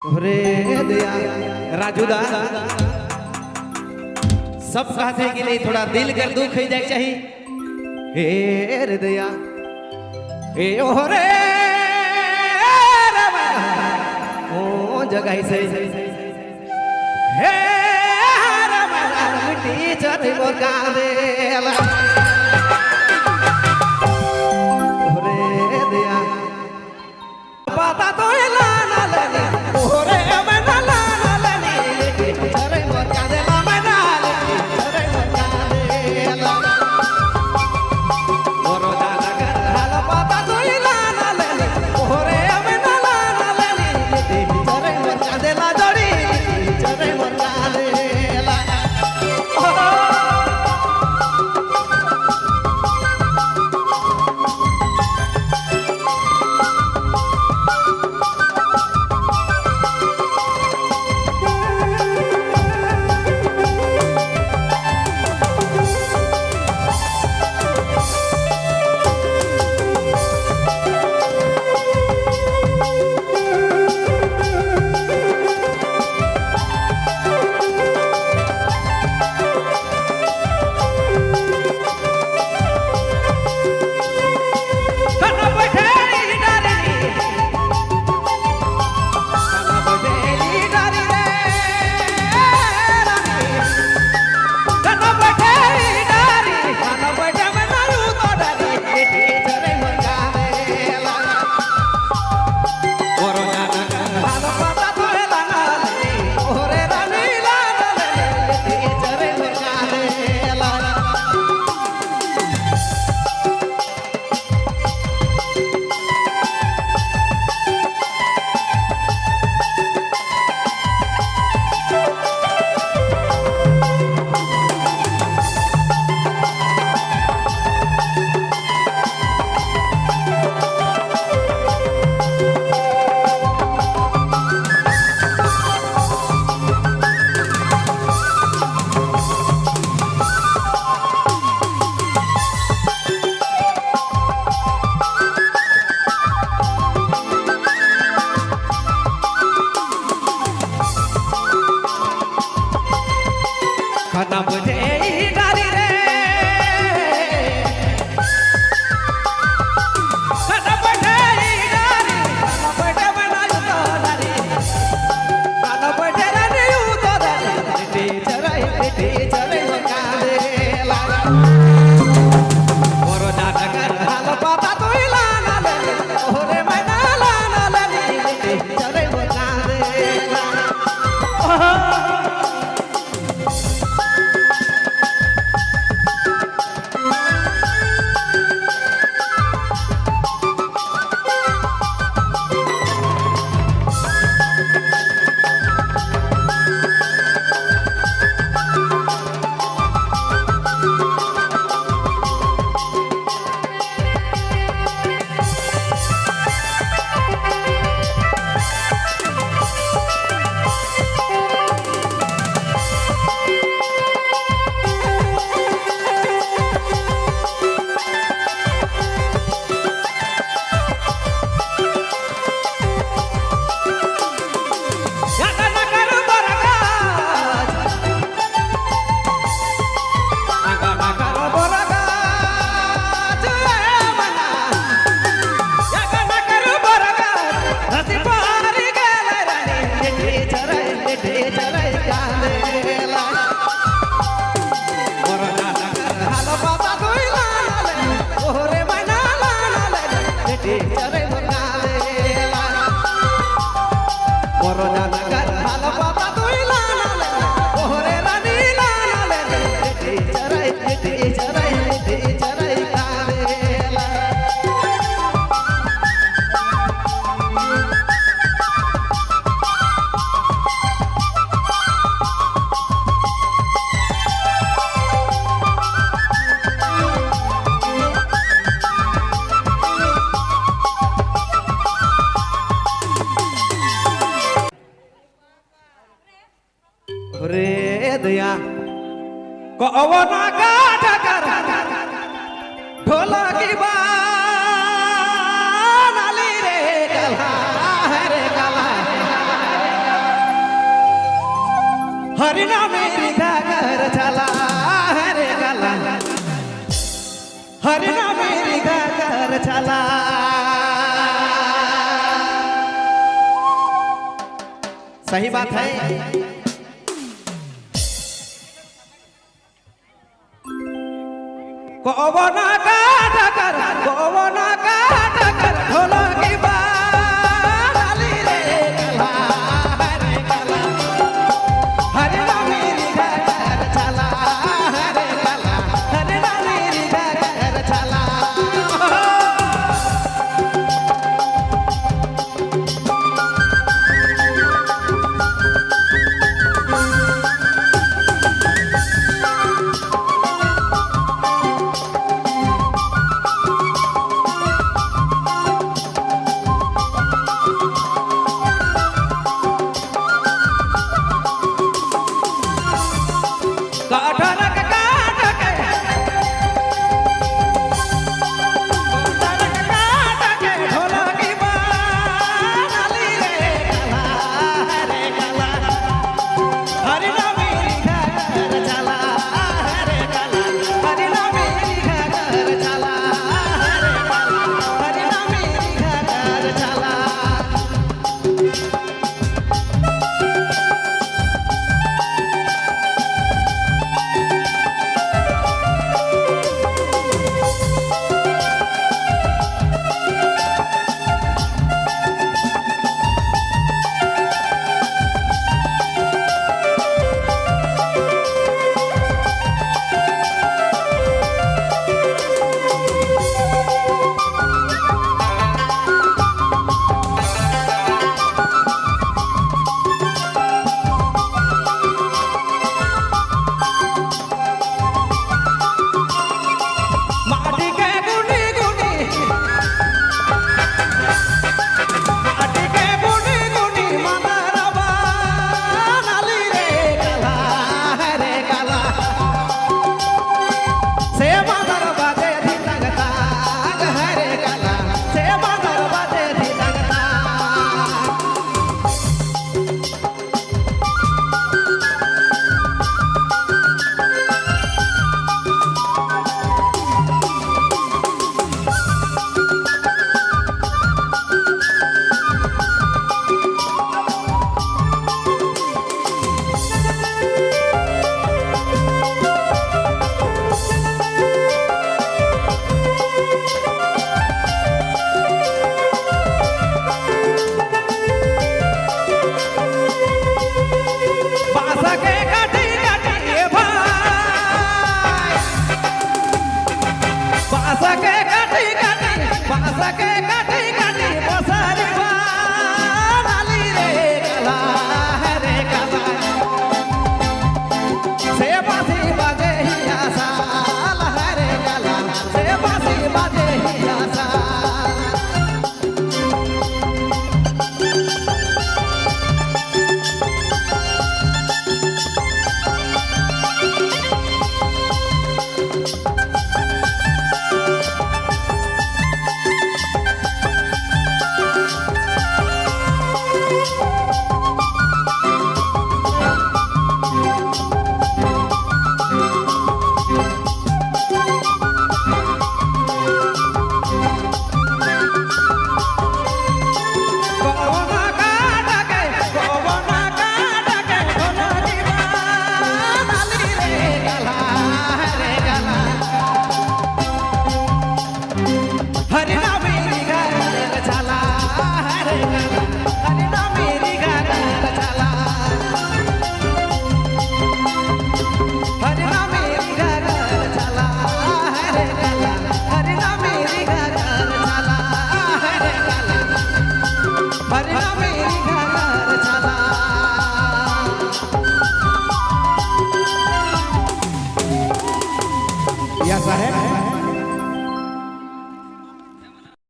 रे दया राजूदा सब कहते हैं कि नहीं थोड़ा दिल कर दुख हो जाए चाहिए। हे रे दया हे ओ रे ओ जगह से हे मिट्टी चढ़ बोका देला रे दया पता तो ला ला ला ओरे मैं ला ला ला चढ़ बोका देला मैं ला चढ़ बोका देला ओरो दाना कर हाल पता तो ला ला ला ओरे मैं ला ला ला चढ़ बोका देला जोड़ी चढ़ बोका देला खाना बुझे डारी रे खाना बुझे डारी खाना बुझे बनायो तो डारी खाना बुझे डारी तो डारी चराई मका देला ओरो नाटक हाल पता तो ला ला ओरे मैं ला ला चराई मका देला रे दया को अवना का ढकर ढोला की बानाली रे कला हरिनाम मेरी घर चला हरे गला हरिनाम मेरी घर चला सही बात है गोवना का टकर गोवना का टकर ढोला की बाली रे गला हरे गला हरिनाम मेरी घर चला हरे गला हरिनाम मेरी घर चला या साहेब